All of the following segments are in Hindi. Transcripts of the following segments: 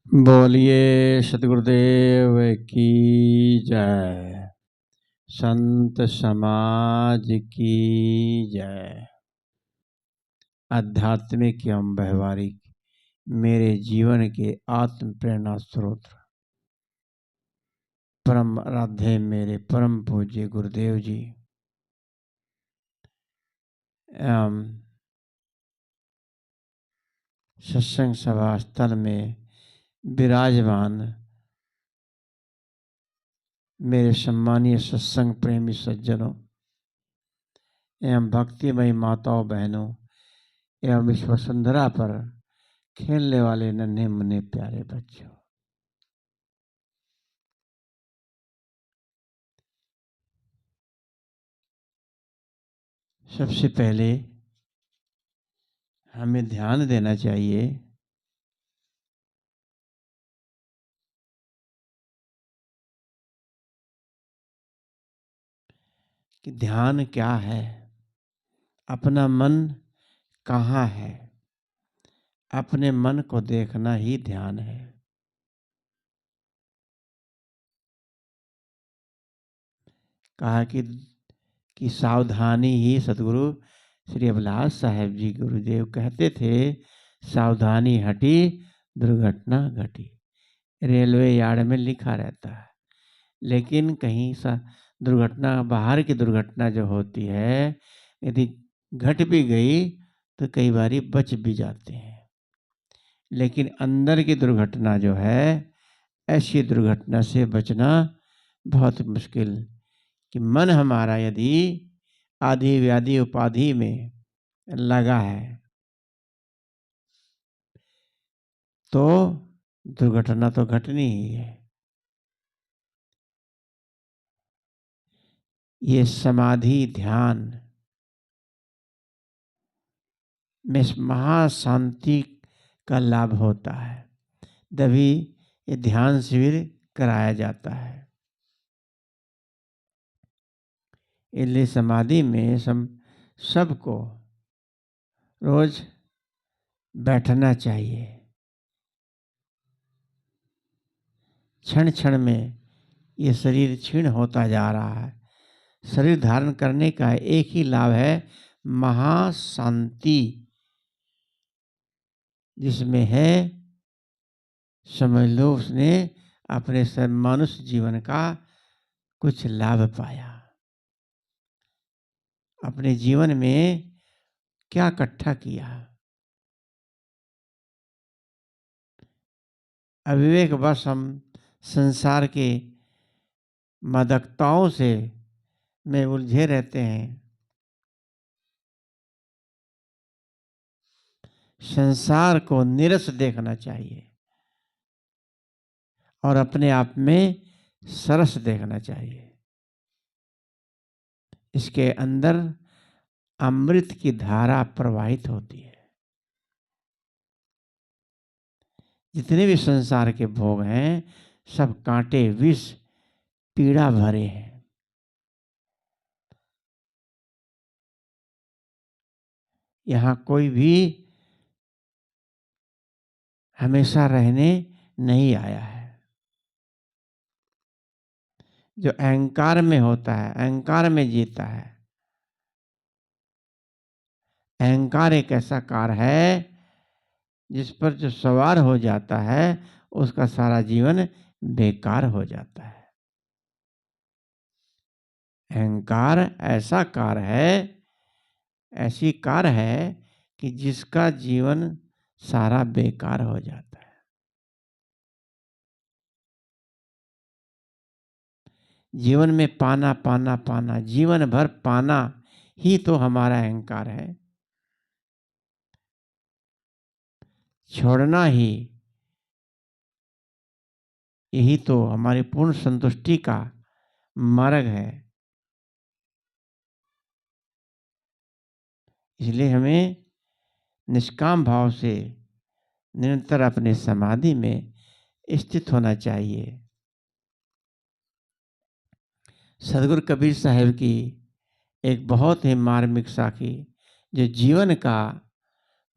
बोलिए सतगुरुदेव की जय। संत समाज की जय। आध्यात्मिक एवं व्यवहारिक मेरे जीवन के आत्म प्रेरणा स्रोत परम आराध्य मेरे परम पूज्य गुरुदेव जी एवं सत्संग सभा स्थल में विराजमान मेरे सम्मानीय सत्संग प्रेमी सज्जनों एवं भक्तिमयी माताओं बहनों एवं इस वसुंधरा पर खेलने वाले नन्हे मुन्ने प्यारे बच्चों, सबसे पहले हमें ध्यान देना चाहिए कि ध्यान क्या है, अपना मन कहाँ है। अपने मन को देखना ही ध्यान है। कहा कि सावधानी ही सतगुरु श्री अभिलाष साहेब जी गुरुदेव कहते थे, सावधानी हटी दुर्घटना घटी। रेलवे यार्ड में लिखा रहता है, लेकिन कहीं सा दुर्घटना, बाहर की दुर्घटना जो होती है, यदि घट भी गई तो कई बारी बच भी जाते हैं। लेकिन अंदर की दुर्घटना जो है, ऐसी दुर्घटना से बचना बहुत मुश्किल। कि मन हमारा यदि आदि व्याधि उपाधि में लगा है तो दुर्घटना तो घटनी ही है। ये समाधि ध्यान में महाशांति का लाभ होता है, तभी ये ध्यान शिविर कराया जाता है। इसलिए समाधि में सबको रोज बैठना चाहिए। क्षण क्षण में ये शरीर क्षीण होता जा रहा है। शरीर धारण करने का एक ही लाभ है, महाशांति। जिसमें है, समझ लो उसने अपने मनुष्य जीवन का कुछ लाभ पाया। अपने जीवन में क्या इकट्ठा किया। अविवेकवश हम संसार के मादकताओं से में उलझे रहते हैं। संसार को निरस देखना चाहिए और अपने आप में सरस देखना चाहिए। इसके अंदर अमृत की धारा प्रवाहित होती है। जितने भी संसार के भोग हैं, सब कांटे, विष, पीड़ा भरे हैं। यहाँ कोई भी हमेशा रहने नहीं आया है। जो अहंकार में होता है, अहंकार में जीता है। अहंकार एक ऐसा कार है जिस पर जो सवार हो जाता है, उसका सारा जीवन बेकार हो जाता है। अहंकार ऐसा कार है, ऐसी कार है कि जिसका जीवन सारा बेकार हो जाता है। जीवन में पाना पाना पाना, जीवन भर पाना ही तो हमारा अहंकार है। छोड़ना ही, यही तो हमारी पूर्ण संतुष्टि का मार्ग है। इसलिए हमें निष्काम भाव से निरंतर अपने समाधि में स्थित होना चाहिए। सदगुरु कबीर साहब की एक बहुत ही मार्मिक साखी, जो जीवन का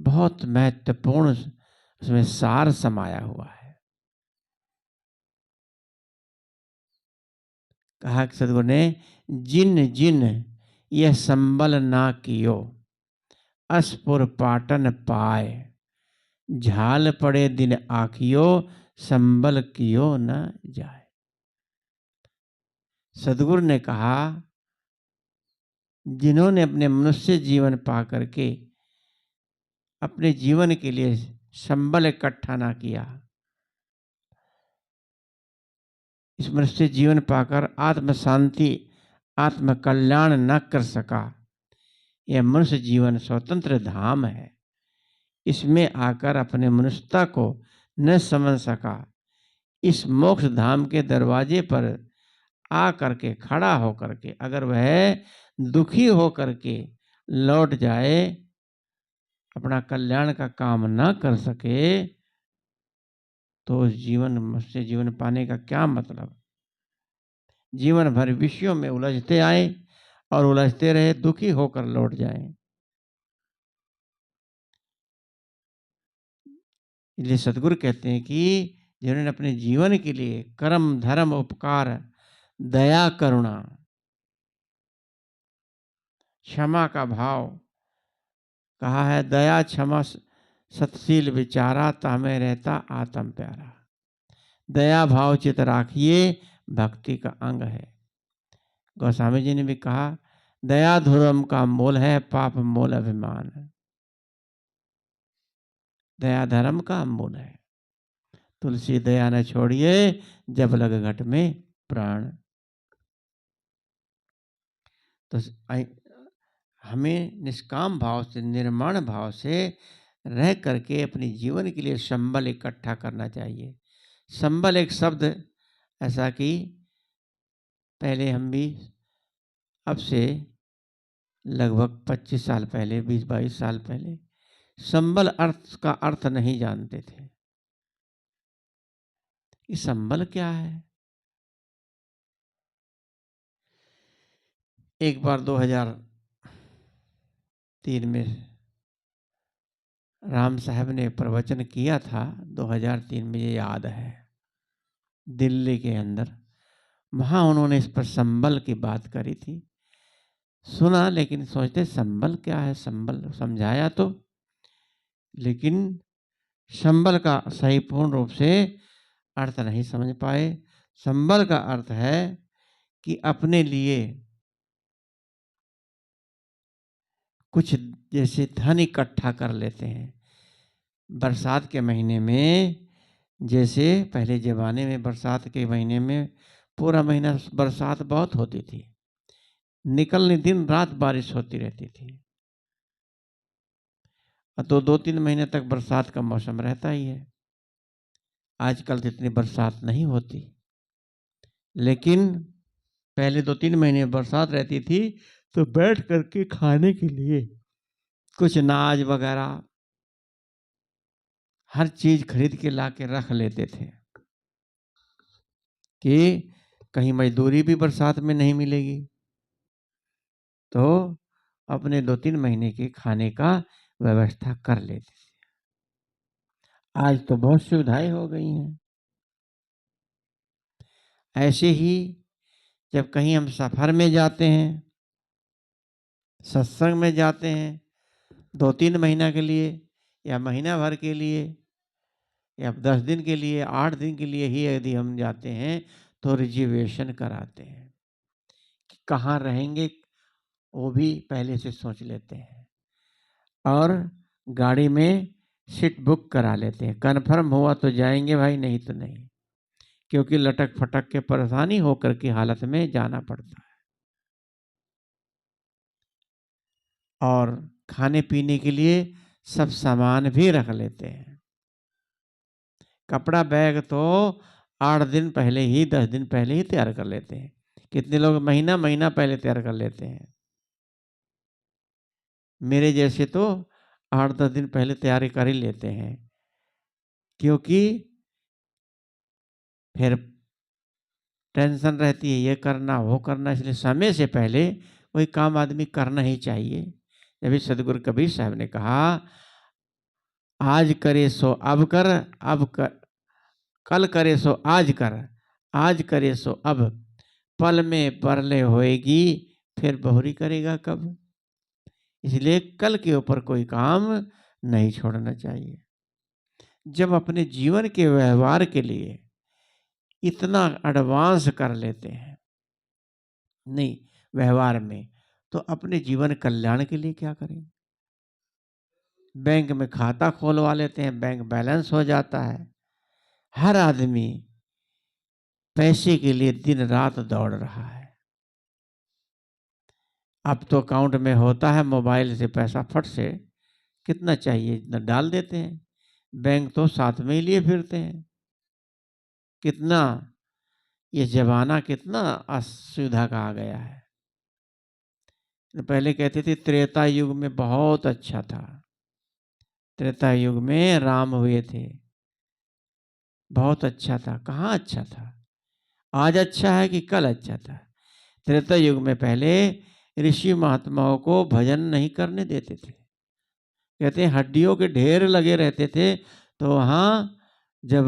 बहुत महत्वपूर्ण उसमें सार समाया हुआ है। कहा कि सदगुरु ने, जिन जिन यह संबल ना कियो, असपुर पाटन पाए, झाल पड़े दिन आखियो, संबल कियो न जाए। सदगुरु ने कहा, जिन्होंने अपने मनुष्य जीवन पा करके अपने जीवन के लिए संबल इकट्ठा ना किया, इस मनुष्य जीवन पाकर आत्म शांति आत्म कल्याण न कर सका, यह मनुष्य जीवन स्वतंत्र धाम है, इसमें आकर अपने मनुष्यता को न समझ सका, इस मोक्ष धाम के दरवाजे पर आ करके खड़ा हो करके अगर वह दुखी हो करके लौट जाए, अपना कल्याण का काम न कर सके, तो जीवन मनुष्य जीवन पाने का क्या मतलब। जीवन भर विषयों में उलझते आए और उलझते रहे, दुखी होकर लौट जाएं। इसलिए सदगुरु कहते हैं कि जिन्होंने अपने जीवन के लिए कर्म धर्म उपकार दया करुणा क्षमा का भाव कहा है, दया क्षमा सतशील विचारा, तामे रहता आत्म प्यारा। दया भाव चित राखिए भक्ति का अंग है। गोस्वामी जी ने भी कहा, दया धर्म का मोल है, पाप मोल अभिमान है। दया धर्म का मूल है। तुलसी दया न छोड़िए, जब लग घट में प्राण। तो हमें निष्काम भाव से निर्माण भाव से रह करके अपने जीवन के लिए संबल इकट्ठा करना चाहिए। संबल एक शब्द ऐसा कि पहले हम भी अब से लगभग 25 साल पहले 20-22 साल पहले संबल अर्थ का अर्थ नहीं जानते थे। ये संबल क्या है? एक बार 2003 में राम साहब ने प्रवचन किया था, 2003 में, ये याद है, दिल्ली के अंदर। वहाँ उन्होंने इस पर संबल की बात करी थी। सुना, लेकिन सोचते संबल क्या है, संबल समझाया तो, लेकिन संबल का सही पूर्ण रूप से अर्थ नहीं समझ पाए। संबल का अर्थ है कि अपने लिए कुछ जैसे धन इकट्ठा कर लेते हैं। बरसात के महीने में, जैसे पहले ज़माने में बरसात के महीने में पूरा महीना बरसात बहुत होती थी, निकलने दिन रात बारिश होती रहती थी, तो 2-3 महीने तक बरसात का मौसम रहता ही है। आजकल तो इतनी बरसात नहीं होती, लेकिन पहले 2-3 महीने बरसात रहती थी, तो बैठ करके खाने के लिए कुछ अनाज वगैरह हर चीज खरीद के ला के रख लेते थे कि कहीं मजदूरी भी बरसात में नहीं मिलेगी, तो अपने 2-3 महीने के खाने का व्यवस्था कर लेते थे। आज तो बहुत सुविधाएं हो गई हैं। ऐसे ही जब कहीं हम सफर में जाते हैं, सत्संग में जाते हैं, 2-3 महीना के लिए या महीना भर के लिए या 10 दिन के लिए, 8 दिन के लिए ही यदि हम जाते हैं, तो रिजर्वेशन कराते हैं कि कहाँ रहेंगे, वो भी पहले से सोच लेते हैं, और गाड़ी में सीट बुक करा लेते हैं। कन्फर्म हुआ तो जाएंगे भाई, नहीं तो नहीं, क्योंकि लटक फटक के परेशानी होकर की हालत में जाना पड़ता है। और खाने पीने के लिए सब सामान भी रख लेते हैं। कपड़ा बैग तो 8 दिन पहले ही, 10 दिन पहले ही तैयार कर लेते हैं। कितने लोग महीना महीना पहले तैयार कर लेते हैं। मेरे जैसे तो 8-10 दिन पहले तैयारी कर ही लेते हैं, क्योंकि फिर टेंशन रहती है, ये करना वो करना, इसलिए समय से पहले कोई काम आदमी करना ही चाहिए। जब सदगुरु कबीर साहब ने कहा, आज करे सो अब कर, अब कर, कल करे सो आज कर, आज करे सो अब, पल में परले होएगी, फिर बहुरी करेगा कब। इसलिए कल के ऊपर कोई काम नहीं छोड़ना चाहिए। जब अपने जीवन के व्यवहार के लिए इतना एडवांस कर लेते हैं, नहीं व्यवहार में, तो अपने जीवन कल्याण के लिए क्या करें। बैंक में खाता खोलवा लेते हैं, बैंक बैलेंस हो जाता है। हर आदमी पैसे के लिए दिन रात दौड़ रहा है। अब तो अकाउंट में होता है, मोबाइल से पैसा फट से कितना चाहिए इतना डाल देते हैं। बैंक तो साथ में ही लिए फिरते हैं। कितना ये जमाना कितना असुविधा का आ गया है। पहले कहते थे त्रेता युग में बहुत अच्छा था, त्रेता युग में राम हुए थे, बहुत अच्छा था। कहाँ अच्छा था? आज अच्छा है कि कल अच्छा था? त्रेता युग में पहले ऋषि महात्माओं को भजन नहीं करने देते थे। कहते हैं हड्डियों के ढेर लगे रहते थे। तो वहां जब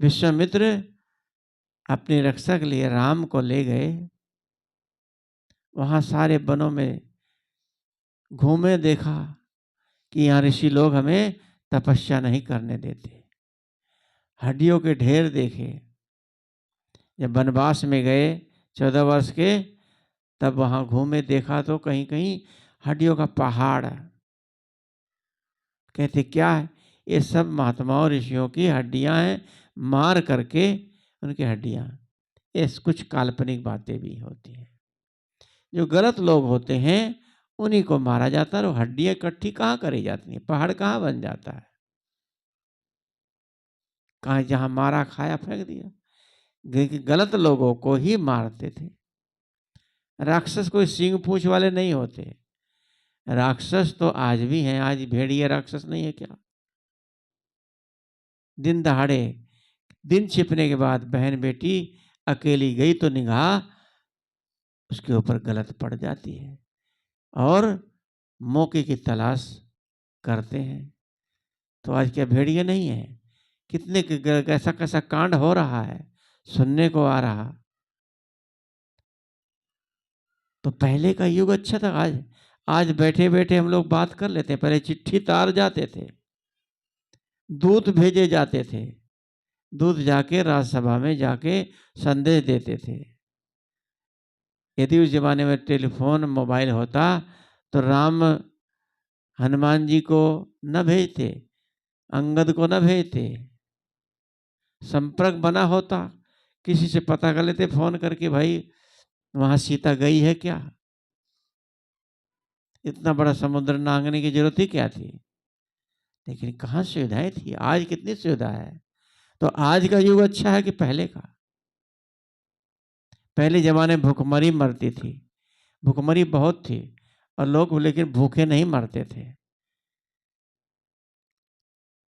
विश्वामित्र अपने रक्षा के लिए राम को ले गए, वहां सारे वनों में घूमे, देखा कि यहाँ ऋषि लोग हमें तपस्या नहीं करने देते। हड्डियों के ढेर देखे। जब वनवास में गए 14 वर्ष के, तब वहां घूमे, देखा तो कहीं कहीं हड्डियों का पहाड़। कहते क्या है? ये सब महात्माओं ऋषियों की हड्डियां हैं, मार करके उनकी हड्डियां। ये कुछ काल्पनिक बातें भी होती हैं। जो गलत लोग होते हैं उन्हीं को मारा जाता है। और हड्डियां इकट्ठी कहाँ करी जाती हैं? पहाड़ कहाँ बन जाता है? कहाँ जहां मारा खाया फेंक दिया। गलत लोगों को ही मारते थे। राक्षस कोई सींग पूंछ वाले नहीं होते। राक्षस तो आज भी हैं। आज भेड़िया राक्षस नहीं है क्या? दिन दहाड़े, दिन छिपने के बाद बहन बेटी अकेली गई तो निगाह उसके ऊपर गलत पड़ जाती है और मौके की तलाश करते हैं। तो आज क्या भेड़िए नहीं है? कितने कैसा कैसा कांड हो रहा है, सुनने को आ रहा। तो पहले का युग अच्छा था। आज आज बैठे बैठे हम लोग बात कर लेते हैं। पहले चिट्ठी तार जाते थे, दूत भेजे जाते थे, दूत जाके राज्यसभा में जाके संदेश देते थे। यदि उस जमाने में टेलीफोन मोबाइल होता तो राम हनुमान जी को न भेजते, अंगद को न भेजते। संपर्क बना होता, किसी से पता कर लेते फोन करके, भाई वहां सीता गई है क्या? इतना बड़ा समुद्र नांगने की जरूरत ही क्या थी? लेकिन कहाँ सुविधाएं थी। आज कितनी सुविधा है। तो आज का युग अच्छा है कि पहले का? पहले जमाने में भूखमरी मरती थी, भूखमरी बहुत थी और लोग लेकिन भूखे नहीं मरते थे।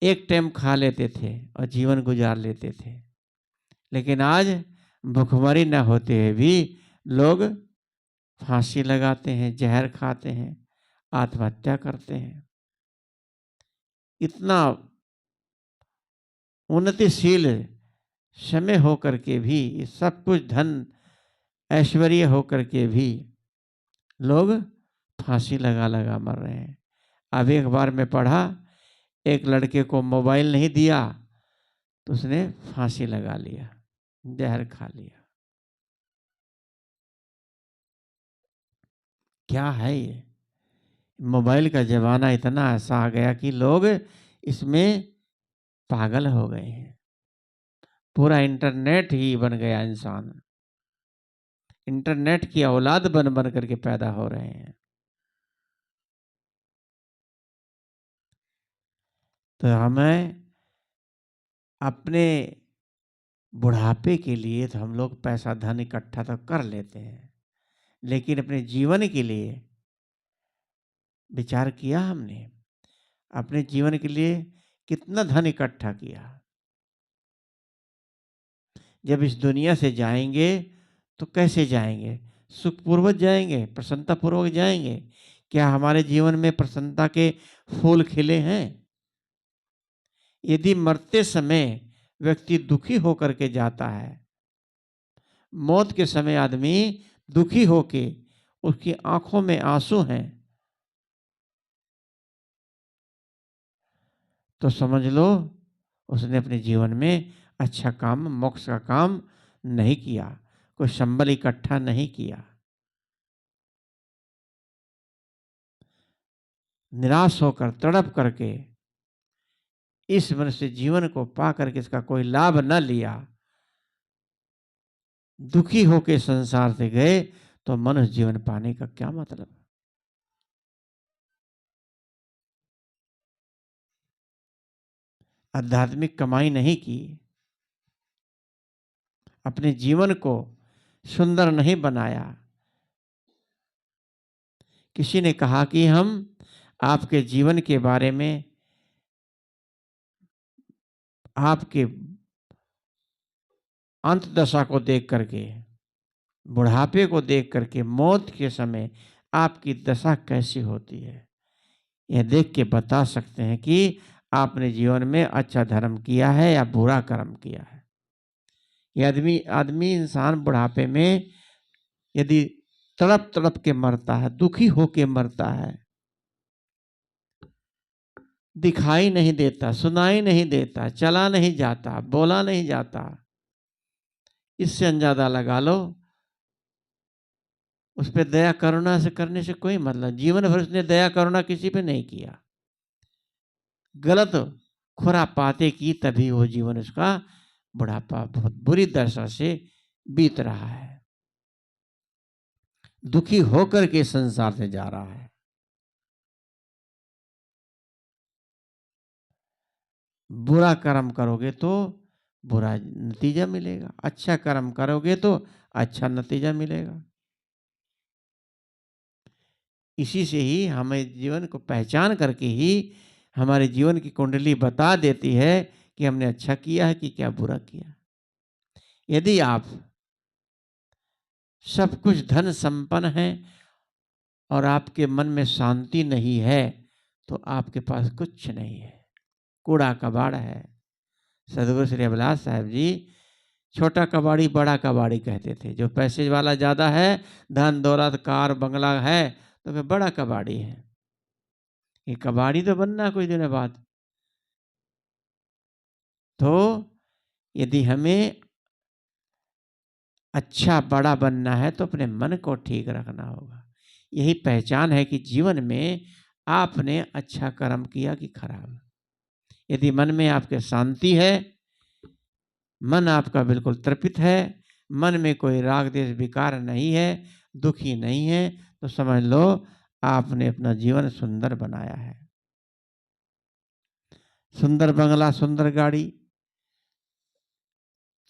एक टाइम खा लेते थे और जीवन गुजार लेते थे। लेकिन आज भूखमरी न होते हुए भी लोग फांसी लगाते हैं, जहर खाते हैं, आत्महत्या करते हैं। इतना उन्नतिशील समय होकर के भी, सब कुछ धन ऐश्वर्य होकर के भी लोग फांसी लगा लगा मर रहे हैं। अब एक बार मैं पढ़ा, एक लड़के को मोबाइल नहीं दिया तो उसने फांसी लगा लिया, जहर खा लिया। क्या है ये? मोबाइल का जमाना इतना ऐसा आ गया कि लोग इसमें पागल हो गए हैं। पूरा इंटरनेट ही बन गया इंसान। इंटरनेट की औलाद बन बन करके पैदा हो रहे हैं। तो हमें अपने बुढ़ापे के लिए तो हम लोग पैसा धन इकट्ठा तो कर लेते हैं, लेकिन अपने जीवन के लिए विचार किया हमने? अपने जीवन के लिए कितना धन इकट्ठा किया? जब इस दुनिया से जाएंगे तो कैसे जाएंगे? सुखपूर्वक जाएंगे, प्रसन्नतापूर्वक जाएंगे? क्या हमारे जीवन में प्रसन्नता के फूल खिले हैं? यदि मरते समय व्यक्ति दुखी होकर के जाता है मौत के समय आदमी दुखी होके उसकी आंखों में आंसू हैं, तो समझ लो उसने अपने जीवन में अच्छा काम, मोक्ष का काम नहीं किया, कोई संबल इकट्ठा नहीं किया। निराश होकर तड़प करके इस मनुष्य जीवन को पा करके इसका कोई लाभ न लिया, दुखी होकर संसार से गए, तो मनुष्य जीवन पाने का क्या मतलब? आध्यात्मिक कमाई नहीं की, अपने जीवन को सुंदर नहीं बनाया। किसी ने कहा कि हम आपके जीवन के बारे में, आपके अंत दशा को देख करके, बुढ़ापे को देख करके, मौत के समय आपकी दशा कैसी होती है, यह देख के बता सकते हैं कि आपने जीवन में अच्छा धर्म किया है या बुरा कर्म किया है। ये आदमी आदमी इंसान बुढ़ापे में यदि तड़प तड़प के मरता है, दुखी होके मरता है, दिखाई नहीं देता, सुनाई नहीं देता, चला नहीं जाता, बोला नहीं जाता, इससे अंदाजा लगा लो उस पर दया करुणा से करने से कोई मतलब, जीवन भर उसने दया करुणा किसी पे नहीं किया, गलत खुरापाते की, तभी वो जीवन उसका बुढ़ापा बहुत बुरी दशा से बीत रहा है, दुखी होकर के संसार से जा रहा है। बुरा कर्म करोगे तो बुरा नतीजा मिलेगा, अच्छा कर्म करोगे तो अच्छा नतीजा मिलेगा। इसी से ही हमें जीवन को पहचान करके ही हमारे जीवन की कुंडली बता देती है कि हमने अच्छा किया है कि क्या बुरा किया। यदि आप सब कुछ धन संपन्न हैं और आपके मन में शांति नहीं है, तो आपके पास कुछ नहीं है, कूड़ा कबाड़ है। सदगुरु श्री अभिलाष साहब जी छोटा कबाड़ी बड़ा कबाड़ी कहते थे। जो पैसे वाला ज्यादा है, धन दौलत कार बंगला है, तो वह बड़ा कबाड़ी है। ये कबाड़ी तो बनना कुछ दिन बाद। तो यदि हमें अच्छा बड़ा बनना है तो अपने मन को ठीक रखना होगा। यही पहचान है कि जीवन में आपने अच्छा कर्म किया कि खराब। यदि मन में आपके शांति है, मन आपका बिल्कुल तृप्त है, मन में कोई राग द्वेष विकार नहीं है, दुखी नहीं है, तो समझ लो आपने अपना जीवन सुंदर बनाया है। सुंदर बंगला, सुंदर गाड़ी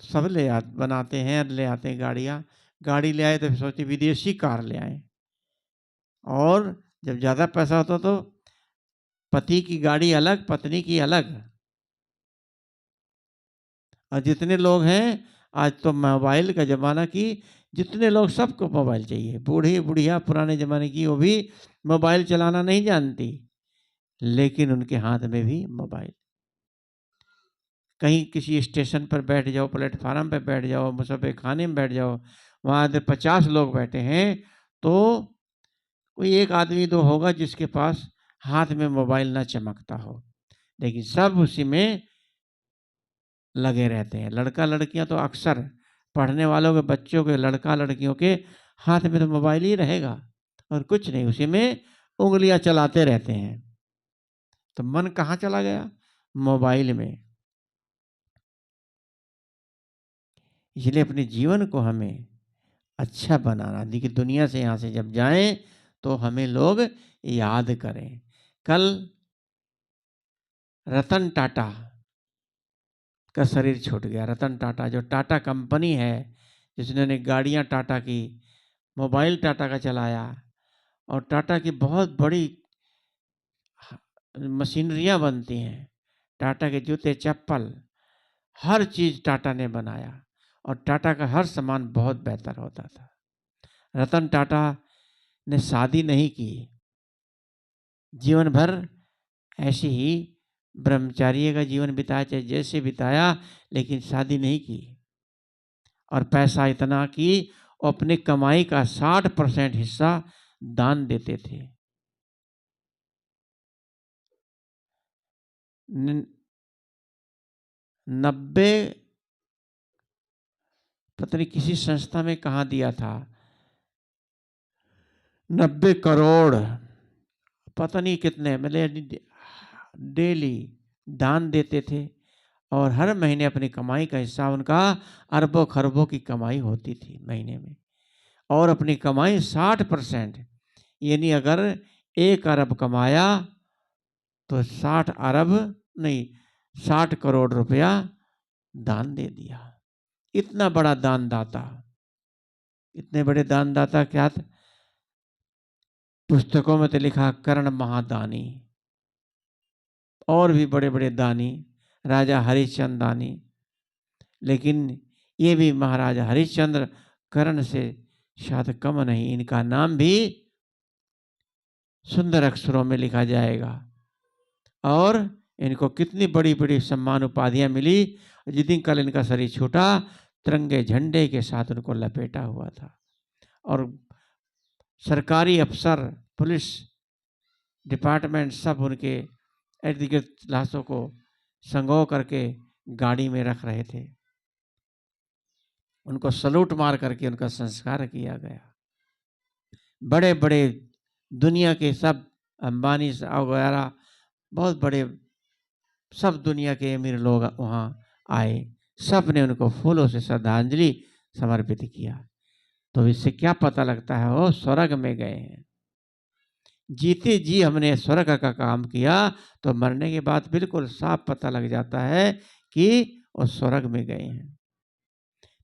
सब बनाते हैं, ले आते हैं गाड़ियां। गाड़ी ले आए तो सोचते विदेशी कार ले आए, और जब ज्यादा पैसा होता तो पति की गाड़ी अलग, पत्नी की अलग। और जितने लोग हैं आज तो मोबाइल का जमाना की, जितने लोग सबको मोबाइल चाहिए, बूढ़ी बुढ़िया पुराने जमाने की वो भी मोबाइल चलाना नहीं जानती, लेकिन उनके हाथ में भी मोबाइल। कहीं किसी स्टेशन पर बैठ जाओ, प्लेटफार्म पर बैठ जाओ, मुसाफिर खाने में बैठ जाओ, वहां अगर 50 लोग बैठे हैं तो कोई एक आदमी दो होगा जिसके पास हाथ में मोबाइल ना चमकता हो, लेकिन सब उसी में लगे रहते हैं। लड़का लड़कियां तो अक्सर पढ़ने वालों के बच्चों के, लड़का लड़कियों के हाथ में तो मोबाइल ही रहेगा और कुछ नहीं, उसी में उंगलियां चलाते रहते हैं। तो मन कहाँ चला गया? मोबाइल में। इसलिए अपने जीवन को हमें अच्छा बनाना, देखिए दुनिया से यहाँ से जब जाएं तो हमें लोग याद करें। कल रतन टाटा का शरीर छूट गया। रतन टाटा जो टाटा कंपनी है, जिसने गाड़ियां टाटा की, मोबाइल टाटा का चलाया, और टाटा की बहुत बड़ी मशीनरियां बनती हैं, टाटा के जूते चप्पल हर चीज टाटा ने बनाया, और टाटा का हर सामान बहुत बेहतर होता था। रतन टाटा ने शादी नहीं की, जीवन भर ऐसे ही ब्रह्मचार्य का जीवन बिताया, चाहे जैसे बिताया, लेकिन शादी नहीं की। और पैसा इतना कि वो अपनी कमाई का 60% हिस्सा दान देते थे। 90, पता नहीं किसी संस्था में कहाँ दिया था, 90 करोड़, पता नहीं कितने, मतलब डेली दान देते थे। और हर महीने अपनी कमाई का हिस्सा, उनका अरबों खरबों की कमाई होती थी महीने में, और अपनी कमाई 60%, यानी अगर 1 अरब कमाया तो 60 अरब नहीं, 60 करोड़ रुपया दान दे दिया। इतना बड़ा दानदाता, इतने बड़े दानदाता क्या थे? पुस्तकों में तो लिखा कर्ण महादानी, और भी बड़े बड़े दानी, राजा हरिश्चंद्र दानी, लेकिन ये भी महाराजा हरिश्चंद्र कर्ण से शायद कम नहीं। इनका नाम भी सुंदर अक्षरों में लिखा जाएगा, और इनको कितनी बड़ी बड़ी सम्मान उपाधियां मिली। जिस दिन कल इनका शरीर छूटा, तिरंगे झंडे के साथ उनको लपेटा हुआ था, और सरकारी अफसर, पुलिस डिपार्टमेंट सब उनके इर्द गिर्द लाशों को संगो करके गाड़ी में रख रहे थे। उनको सलूट मार करके उनका संस्कार किया गया। बड़े बड़े दुनिया के सब, अंबानी वगैरह, बहुत बड़े सब दुनिया के अमीर लोग वहाँ आए, सब ने उनको फूलों से श्रद्धांजलि समर्पित किया। तो इससे क्या पता लगता है? वो स्वर्ग में गए हैं। जीते जी हमने स्वर्ग का काम किया, तो मरने के बाद बिल्कुल साफ पता लग जाता है कि वो स्वर्ग में गए हैं।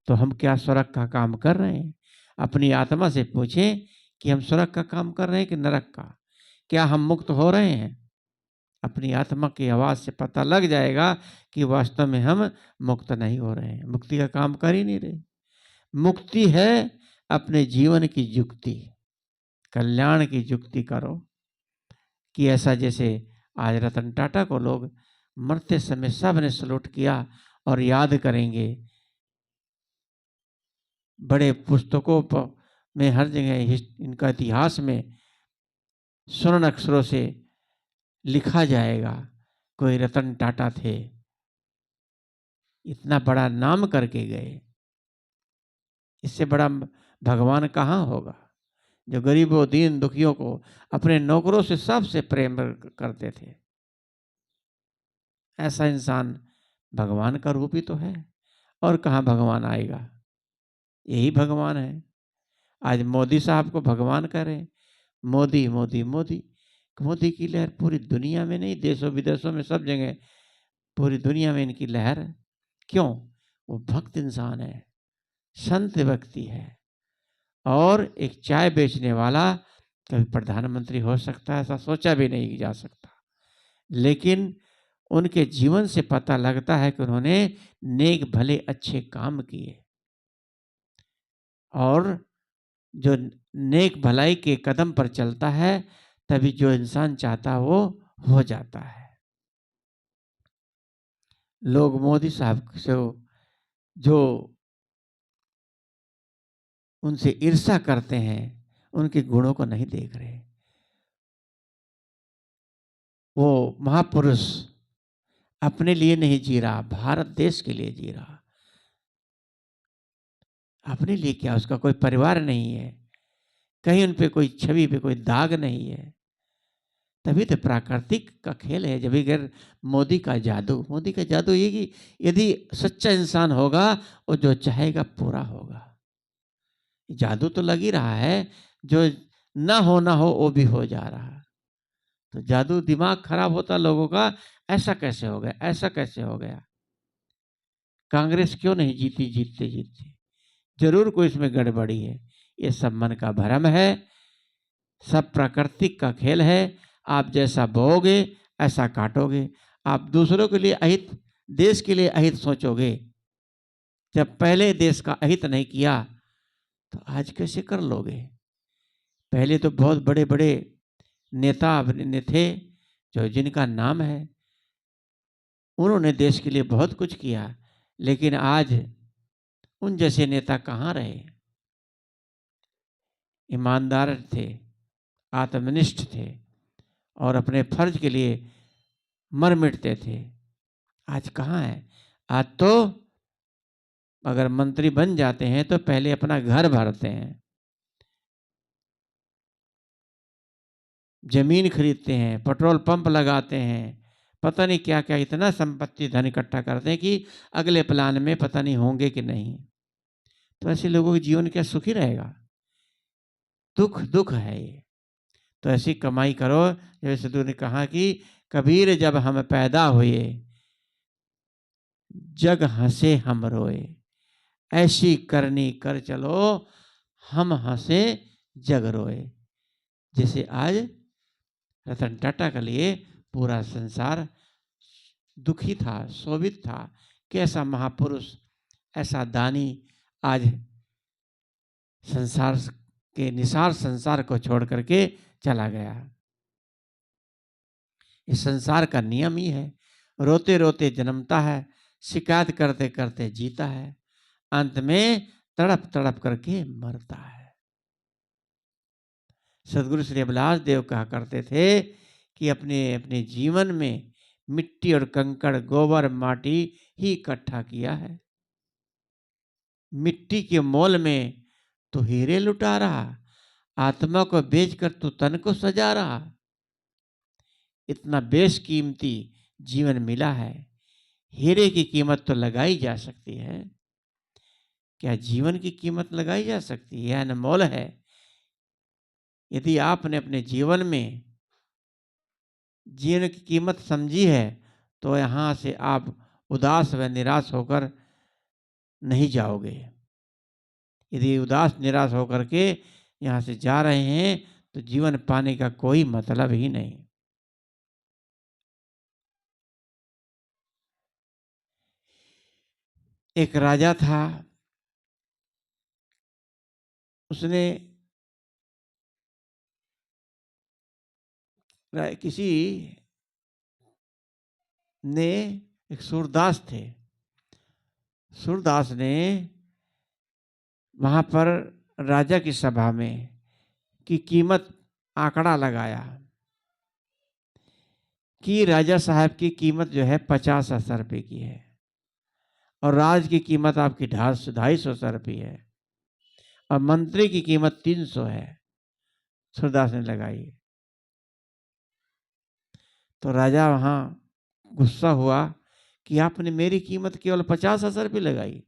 तो हम क्या स्वर्ग का काम कर रहे हैं? अपनी आत्मा से पूछें कि हम स्वर्ग का काम कर रहे हैं कि नरक का? क्या हम मुक्त हो रहे हैं? अपनी आत्मा की आवाज से पता लग जाएगा कि वास्तव में हम मुक्त नहीं हो रहे हैं, मुक्ति का काम कर ही नहीं रहे। मुक्ति है अपने जीवन की युक्ति, कल्याण की युक्ति करो। कि ऐसा जैसे आज रतन टाटा को लोग मरते समय सब ने सलूट किया और याद करेंगे, बड़े पुस्तकों में हर जगह इनका इतिहास में स्वर्ण अक्षरों से लिखा जाएगा, कोई रतन टाटा थे, इतना बड़ा नाम करके गए। इससे बड़ा भगवान कहाँ होगा, जो गरीबों दीन दुखियों को अपने नौकरों से सबसे प्रेम करते थे। ऐसा इंसान भगवान का रूप ही तो है, और कहाँ भगवान आएगा? यही भगवान है। आज मोदी साहब को भगवान कह रहे हैं, मोदी मोदी मोदी। मोदी की लहर पूरी दुनिया में नहीं, देशों विदेशों में सब जगह, पूरी दुनिया में इनकी लहर है। क्यों? वो भक्त इंसान है, संत व्यक्ति है, और एक चाय बेचने वाला कभी प्रधानमंत्री हो सकता है, ऐसा सोचा भी नहीं जा सकता। लेकिन उनके जीवन से पता लगता है कि उन्होंने नेक भले अच्छे काम किए, और जो नेक भलाई के कदम पर चलता है, तभी जो इंसान चाहता है वो हो जाता है। लोग मोदी साहब से जो उनसे ईर्ष्या करते हैं, उनके गुणों को नहीं देख रहे। वो महापुरुष अपने लिए नहीं जी रहा, भारत देश के लिए जी रहा। अपने लिए क्या, उसका कोई परिवार नहीं है, कहीं उन पे कोई छवि पे कोई दाग नहीं है। तभी तो प्राकृतिक का खेल है। जब अगर मोदी का जादू ये कि यदि सच्चा इंसान होगा, वो जो चाहेगा पूरा होगा। जादू तो लग ही रहा है, जो ना हो वो भी हो जा रहा है। तो जादू, दिमाग खराब होता लोगों का, ऐसा कैसे हो गया, ऐसा कैसे हो गया? कांग्रेस क्यों नहीं जीती? जीतते जीतते जरूर कोई इसमें गड़बड़ी है। ये सब मन का भ्रम है, सब प्राकृतिक का खेल है। आप जैसा बोओगे ऐसा काटोगे। आप दूसरों के लिए अहित, देश के लिए अहित सोचोगे, जब पहले देश का अहित नहीं किया तो आज कैसे कर लोगे? पहले तो बहुत बड़े बड़े नेता थे जो, जिनका नाम है, उन्होंने देश के लिए बहुत कुछ किया, लेकिन आज उन जैसे नेता कहाँ रहे। ईमानदार थे, आत्मनिष्ठ थे और अपने फर्ज के लिए मर मिटते थे। आज कहाँ है। आज तो अगर मंत्री बन जाते हैं तो पहले अपना घर भरते हैं, जमीन खरीदते हैं, पेट्रोल पंप लगाते हैं, पता नहीं क्या क्या इतना संपत्ति धन इकट्ठा करते हैं कि अगले प्लान में पता नहीं होंगे कि नहीं। तो ऐसे लोगों का जीवन क्या सुखी रहेगा। दुख दुख है ये। तो ऐसी कमाई करो। जैसे तूने कहा कि कबीर जब हम पैदा हुए जग हंसे हम रोए, ऐसी करनी कर चलो हम हंसे जग रोए। जैसे आज रतन टाटा के लिए पूरा संसार दुखी था, शोभित था, कैसा महापुरुष, ऐसा दानी आज संसार के निसार संसार को छोड़ करके चला गया। इस संसार का नियम ही है, रोते रोते जन्मता है, शिकायत करते करते जीता है, अंत में तड़प तड़प करके मरता है। सदगुरु श्री अभिलाष देव कहा करते थे कि अपने अपने जीवन में मिट्टी और कंकड़, गोबर, माटी ही इकट्ठा किया है। मिट्टी के मोल में तो हीरे लुटा रहा, आत्मा को बेचकर तू तन को सजा रहा। इतना बेशकीमती जीवन मिला है, हीरे की कीमत तो लगाई जा सकती है, क्या जीवन की कीमत लगाई जा सकती है। यह अनमोल है। यदि आपने अपने जीवन में जीवन की कीमत समझी है तो यहाँ से आप उदास व निराश होकर नहीं जाओगे। यदि उदास निराश होकर के यहाँ से जा रहे हैं तो जीवन पाने का कोई मतलब ही नहीं। एक राजा था, उसने किसी ने एक सूरदास थे, सूरदास ने वहां पर राजा की सभा में की कीमत आंकड़ा लगाया कि राजा साहब की कीमत जो है 50,000 रुपये की है और राज की कीमत आपकी 250 रुपये है और मंत्री की कीमत 300 है। सूरदास ने लगाई तो राजा वहां गुस्सा हुआ कि आपने मेरी कीमत केवल 50,000 रुपये लगाई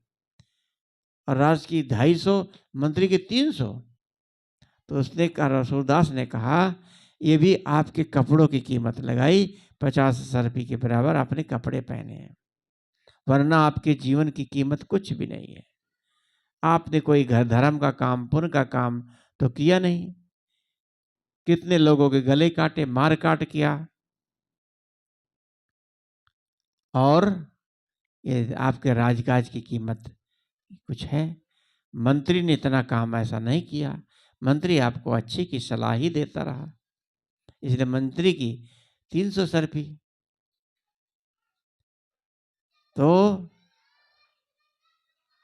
और राज की 250, मंत्री की 300। तो उसने कहा, सूरदास ने कहा, ये भी आपके कपड़ों की कीमत लगाई, 50,000 रुपये के बराबर आपने कपड़े पहने हैं, वरना आपके जीवन की कीमत कुछ भी नहीं है। आपने कोई घर धर्म का काम, पुण्य का काम तो किया नहीं। कितने लोगों के गले काटे, मार काट किया, और ये आपके राजकाज की कीमत कुछ है। मंत्री ने इतना काम ऐसा नहीं किया, मंत्री आपको अच्छे की सलाह ही देता रहा, इसलिए मंत्री की 300 सरपी। तो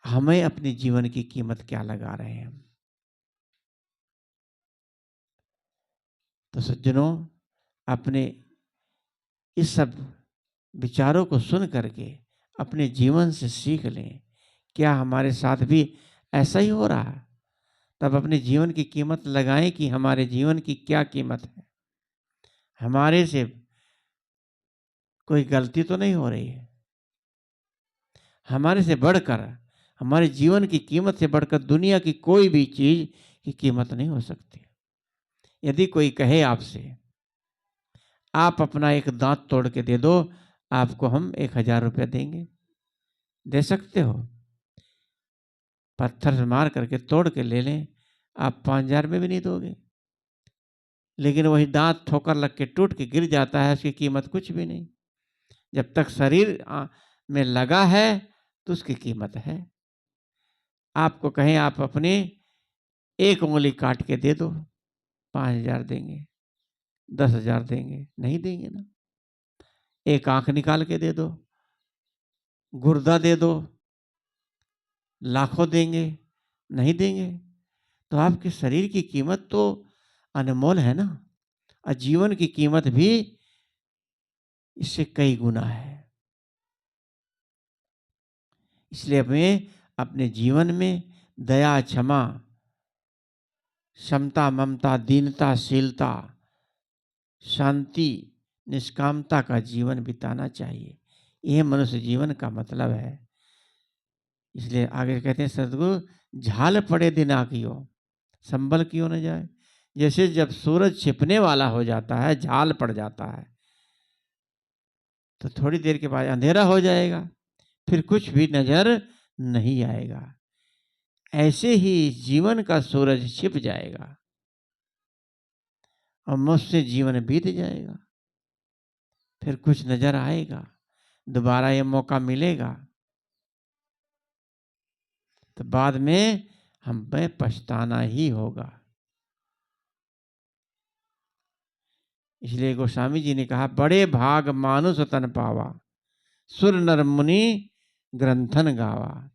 हमें अपने जीवन की कीमत क्या लगा रहे हैं। तो सज्जनों, अपने इस सब विचारों को सुन करके अपने जीवन से सीख लें, क्या हमारे साथ भी ऐसा ही हो रहा है। तब अपने जीवन की कीमत लगाएं कि हमारे जीवन की क्या कीमत है, हमारे से कोई गलती तो नहीं हो रही है। हमारे से बढ़कर, हमारे जीवन की कीमत से बढ़कर दुनिया की कोई भी चीज की कीमत नहीं हो सकती। यदि कोई कहे आपसे, आप अपना एक दांत तोड़ के दे दो, आपको हम 1,000 रुपया देंगे, दे सकते हो? पत्थर से मार करके तोड़ के ले लें, आप 5,000 में भी नहीं दोगे। लेकिन वही दांत ठोकर लग के टूट के गिर जाता है, उसकी कीमत कुछ भी नहीं। जब तक शरीर में लगा है तो उसकी कीमत है। आपको कहें आप अपने एक उंगली काट के दे दो, 5,000 देंगे, 10,000 देंगे? नहीं देंगे ना। एक आंख निकाल के दे दो, गुर्दा दे दो, लाखों देंगे, नहीं देंगे। तो आपके शरीर की कीमत तो अनमोल है ना, और जीवन की कीमत भी इससे कई गुना है। इसलिए हमें अपने जीवन में दया, क्षमा, समता, ममता, दीनता, शीलता, शांति, निष्कामता का जीवन बिताना चाहिए। यह मनुष्य जीवन का मतलब है। इसलिए आगे कहते हैं सद्गुरु, झाल पड़े दिन आँखियों, संभल क्यों न जाए। जैसे जब सूरज छिपने वाला हो जाता है, झाल पड़ जाता है, तो थोड़ी देर के बाद अंधेरा हो जाएगा, फिर कुछ भी नजर नहीं आएगा। ऐसे ही जीवन का सूरज छिप जाएगा और मुझसे जीवन बीत जाएगा, फिर कुछ नजर आएगा, दोबारा ये मौका मिलेगा तो बाद में हमें पछताना ही होगा। इसलिए गोस्वामी जी ने कहा, बड़े भाग मानुष तन पावा, सुर नर मुनि ग्रंथन गावा।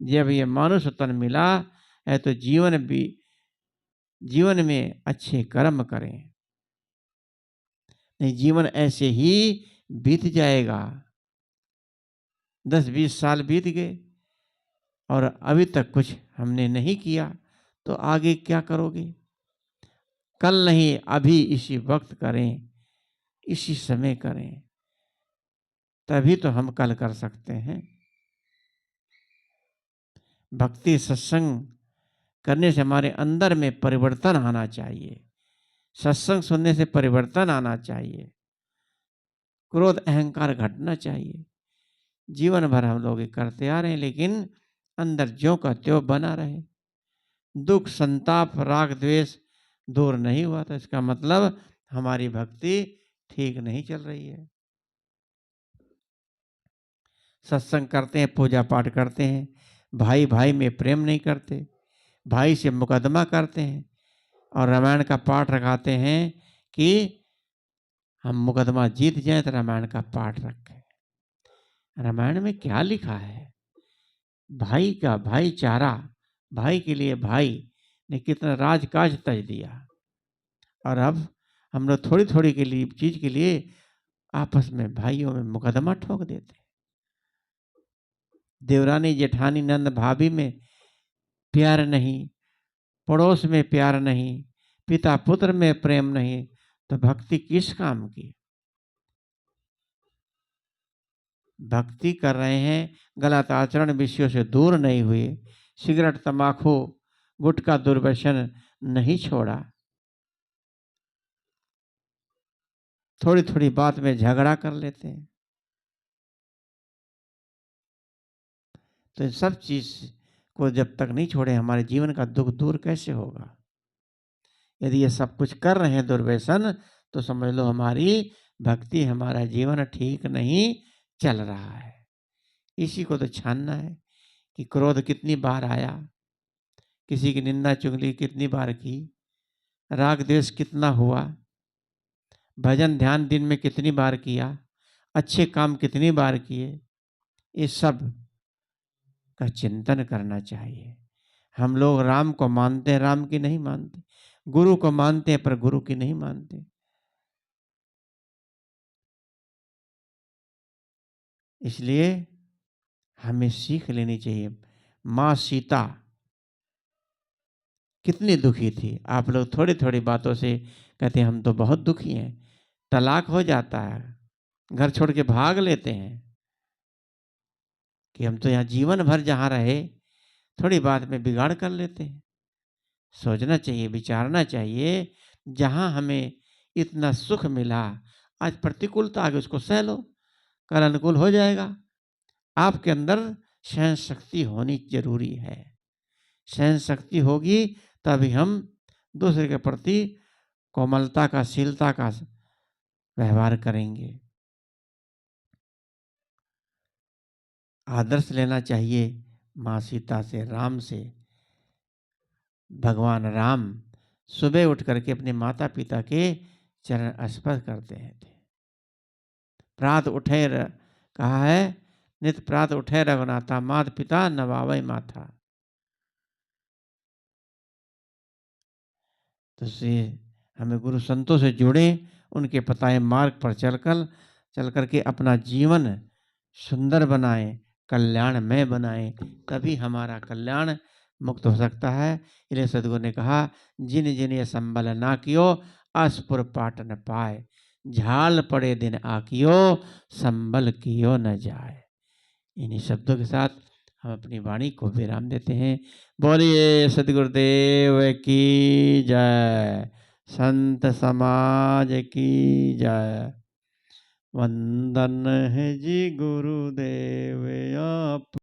जब ये मानुष तन मिला है तो जीवन में अच्छे कर्म करें, नहीं जीवन ऐसे ही बीत जाएगा। 10-20 साल बीत गए और अभी तक कुछ हमने नहीं किया, तो आगे क्या करोगे। कल नहीं, अभी इसी वक्त करें, इसी समय करें, तभी तो हम कल कर सकते हैं। भक्ति सत्संग करने से हमारे अंदर में परिवर्तन आना चाहिए, सत्संग सुनने से परिवर्तन आना चाहिए, क्रोध अहंकार घटना चाहिए। जीवन भर हम लोग ये करते आ रहे हैं, लेकिन अंदर ज्यों का त्यों बना रहे, दुख संताप राग द्वेष दूर नहीं हुआ, तो इसका मतलब हमारी भक्ति ठीक नहीं चल रही है। सत्संग करते हैं, पूजा पाठ करते हैं, भाई भाई में प्रेम नहीं करते, भाई से मुकदमा करते हैं, और रामायण का पाठ रखाते हैं कि हम मुकदमा जीत जाएं तो रामायण का पाठ रखें। रामायण में क्या लिखा है, भाई का भाईचारा, भाई के लिए भाई ने कितना राजकाज तज दिया, और अब हम लोग थोड़ी थोड़ी के लिए चीज के लिए आपस में भाइयों में मुकदमा ठोक देते। देवरानी जेठानी नंद भाभी में प्यार नहीं, पड़ोस में प्यार नहीं, पिता पुत्र में प्रेम नहीं, तो भक्ति किस काम की। भक्ति कर रहे हैं, गलत आचरण विषयों से दूर नहीं हुए, सिगरेट तंबाकू गुटखा दुर्व्यसन नहीं छोड़ा, थोड़ी थोड़ी बात में झगड़ा कर लेते हैं, तो इन सब चीज को जब तक नहीं छोड़े हमारे जीवन का दुख दूर कैसे होगा। यदि ये सब कुछ कर रहे हैं दुर्व्यसन, तो समझ लो हमारी भक्ति, हमारा जीवन ठीक नहीं चल रहा है। इसी को तो छानना है कि क्रोध कितनी बार आया, किसी की निंदा चुगली कितनी बार की, राग द्वेष कितना हुआ, भजन ध्यान दिन में कितनी बार किया, अच्छे काम कितनी बार किए, इस सब का चिंतन करना चाहिए। हम लोग राम को मानते हैं, राम की नहीं मानते, गुरु को मानते हैं पर गुरु की नहीं मानते। इसलिए हमें सीख लेनी चाहिए। माँ सीता कितनी दुखी थी, आप लोग थोड़ी थोड़ी बातों से कहते हैं हम तो बहुत दुखी हैं, तलाक हो जाता है, घर छोड़ के भाग लेते हैं कि हम तो यहाँ जीवन भर जहाँ रहे, थोड़ी बात में बिगाड़ कर लेते हैं। सोचना चाहिए, विचारना चाहिए, जहाँ हमें इतना सुख मिला, आज प्रतिकूलता आ गई, उसको सह लो, कल अनुकूल हो जाएगा। आपके अंदर सहन शक्ति होनी जरूरी है। सहन शक्ति होगी तभी हम दूसरे के प्रति कोमलता का, शीलता का व्यवहार करेंगे। आदर्श लेना चाहिए माँ सीता से, राम से। भगवान राम सुबह उठ करके अपने माता पिता के चरण स्पर्श करते हैं थे। प्रात उठे कहा है, नित प्रात उठे रघुनाथा, मात पिता नवावै माथा। तो इसलिए हमें गुरु संतों से जुड़ें, उनके बताए मार्ग पर चल करके अपना जीवन सुंदर बनाएं, कल्याणमय बनाएं, तभी हमारा कल्याण मुक्त हो सकता है। इसलिए सद्गुरु ने कहा, जिन जिन ये संबल ना कियो, अस्पुर पाट न पाए, झाल पड़े दिन आकियो, संबल कियो न जाए। इन्हीं शब्दों के साथ हम अपनी वाणी को विराम देते हैं। बोलिए सद्गुरुदेव की जय, संत समाज की जय। वंदन है जी गुरुदेव आप।